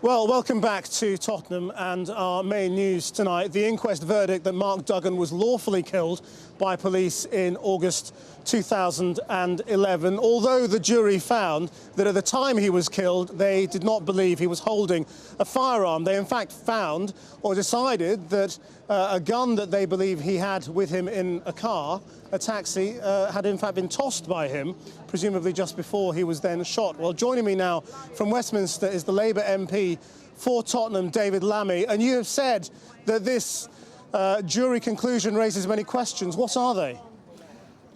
Well, welcome back to Tottenham and our main news tonight. The inquest verdict that Mark Duggan was lawfully killed by police in August 2011. Although the jury found that at the time he was killed, they did not believe he was holding a firearm. They in fact found or decided that a gun that they believe he had with him in a car, a taxi, had in fact been tossed by him, presumably just before he was then shot. Well, joining me now from Westminster is the Labour MP for Tottenham, David Lammy. And you have said that this jury conclusion raises many questions. What are they?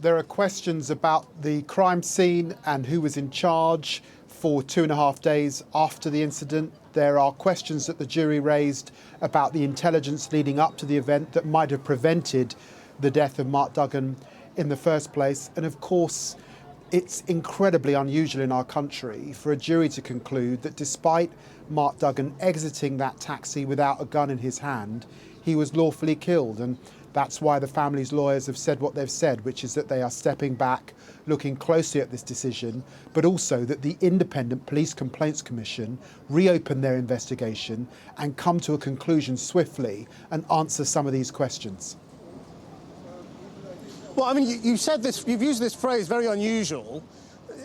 There are questions about the crime scene and who was in charge for 2.5 days after the incident. There are questions that the jury raised about the intelligence leading up to the event that might have prevented the death of Mark Duggan in the first place. And of course, it's incredibly unusual in our country for a jury to conclude that despite Mark Duggan exiting that taxi without a gun in his hand, he was lawfully killed. And that's why the family's lawyers have said what they've said, which is that they are stepping back, looking closely at this decision, but also that the Independent Police Complaints Commission reopen their investigation and come to a conclusion swiftly and answer some of these questions. Well, I mean, you said this, you've used this phrase, very unusual.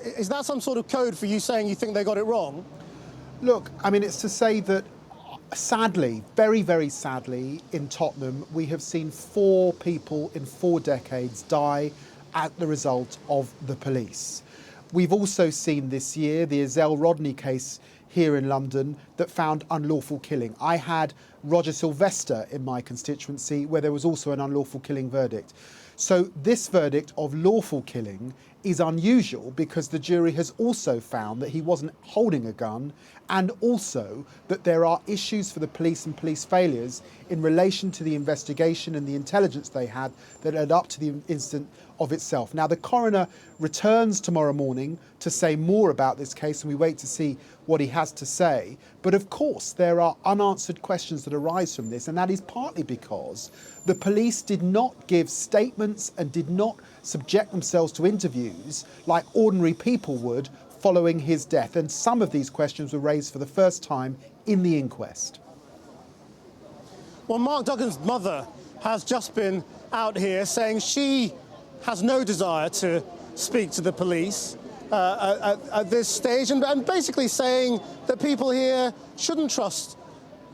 Is that some sort of code for you saying you think they got it wrong? Look, I mean, it's to say that sadly, very, very sadly, in Tottenham, we have seen 4 people in 4 decades die at the result of the police. We've also seen this year the Ezell Rodney case here in London that found unlawful killing. I had Roger Sylvester in my constituency where there was also an unlawful killing verdict. So this verdict of lawful killing is unusual because the jury has also found that he wasn't holding a gun, and also that there are issues for the police and police failures in relation to the investigation and the intelligence they had that led up to the incident of itself. Now, the coroner returns tomorrow morning to say more about this case, and we wait to see what he has to say. But of course, there are unanswered questions that arise from this, and that is partly because the police did not give statements and did not subject themselves to interviews like ordinary people would following his death. And some of these questions were raised for the first time in the inquest. Well, Mark Duggan's mother has just been out here saying she has no desire to speak to the police at this stage, and basically saying that people here shouldn't trust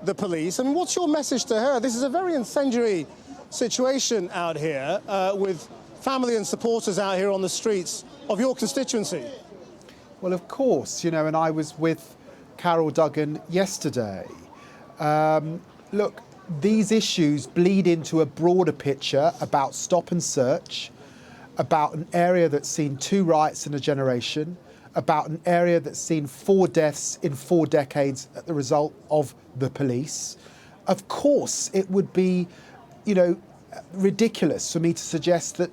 the police. I mean, what's your message to her? This is a very incendiary situation out here with family and supporters out here on the streets of your constituency. Well, of course, you know, and I was with Carol Duggan yesterday. Look, these issues bleed into a broader picture about stop and search, about an area that's seen 2 riots in a generation, about an area that's seen 4 deaths in 4 decades as the result of the police. Of course, it would be, you know, ridiculous for me to suggest that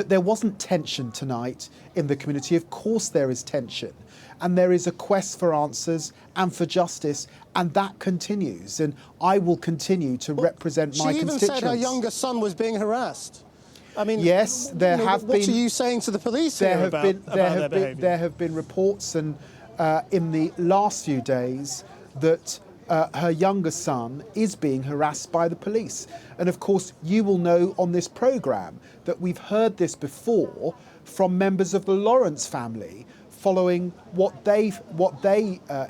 there wasn't tension tonight in the community. Of course there is tension, and there is a quest for answers and for justice, and that continues, and I will continue to represent my constituents. She even said her younger son was being harassed. I mean, yes, there have been. What are you saying to the police here about their behaviour? There have been reports, and in the last few days, that her younger son is being harassed by the police. And of course, you will know on this programme that we've heard this before from members of the Lawrence family following what they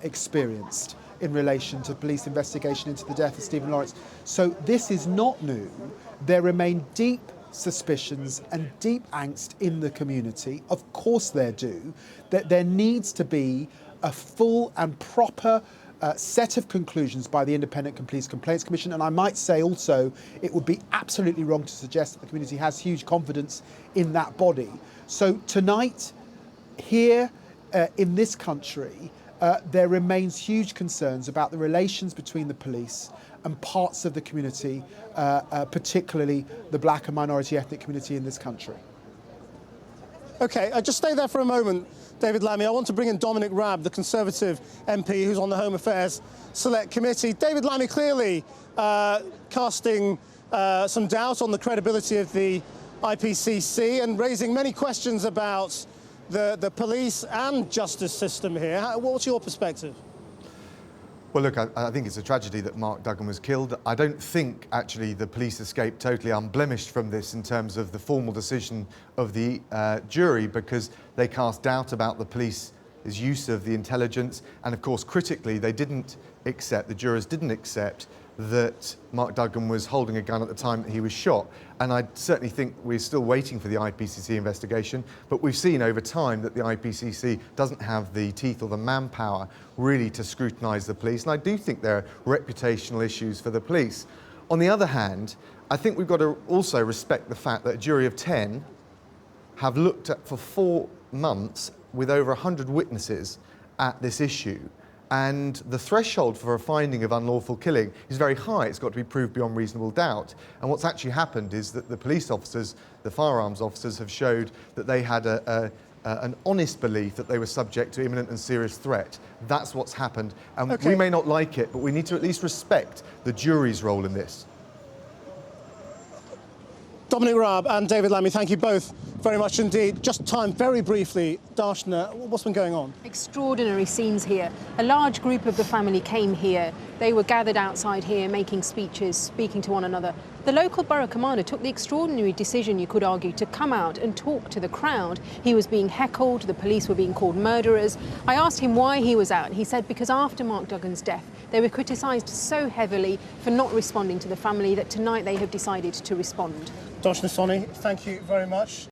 experienced in relation to police investigation into the death of Stephen Lawrence. So this is not new. There remain deep suspicions and deep angst in the community. Of course there do. That there needs to be a full and proper set of conclusions by the Independent Police Complaints Commission. And I might say also, it would be absolutely wrong to suggest that the community has huge confidence in that body. So tonight, here in this country, there remains huge concerns about the relations between the police and parts of the community, particularly the black and minority ethnic community in this country. OK, just stay there for a moment, David Lammy. I want to bring in Dominic Raab, the Conservative MP who's on the Home Affairs Select Committee. David Lammy clearly casting some doubt on the credibility of the IPCC and raising many questions about the police and justice system here. What's your perspective? Well, look, I think it's a tragedy that Mark Duggan was killed. I don't think, actually, the police escaped totally unblemished from this in terms of the formal decision of the jury, because they cast doubt about the police's use of the intelligence. And, of course, critically, the jurors didn't accept that Mark Duggan was holding a gun at the time that he was shot. And I certainly think we're still waiting for the IPCC investigation, but we've seen over time that the IPCC doesn't have the teeth or the manpower really to scrutinise the police, and I do think there are reputational issues for the police. On the other hand, I think we've got to also respect the fact that a jury of 10 have looked at for 4 months with over 100 witnesses at this issue. And the threshold for a finding of unlawful killing is very high. It's got to be proved beyond reasonable doubt. And what's actually happened is that the police officers, the firearms officers, have showed that they had an honest belief that they were subject to imminent and serious threat. That's what's happened. And we may not like it, but we need to at least respect the jury's role in this. Dominic Raab and David Lammy, thank you both very much indeed. Just time, very briefly, Darshana, what's been going on? Extraordinary scenes here. A large group of the family came here. They were gathered outside here, making speeches, speaking to one another. The local borough commander took the extraordinary decision, you could argue, to come out and talk to the crowd. He was being heckled, the police were being called murderers. I asked him why he was out. He said because after Mark Duggan's death, they were criticised so heavily for not responding to the family that tonight they have decided to respond. Darshana Soni, thank you very much.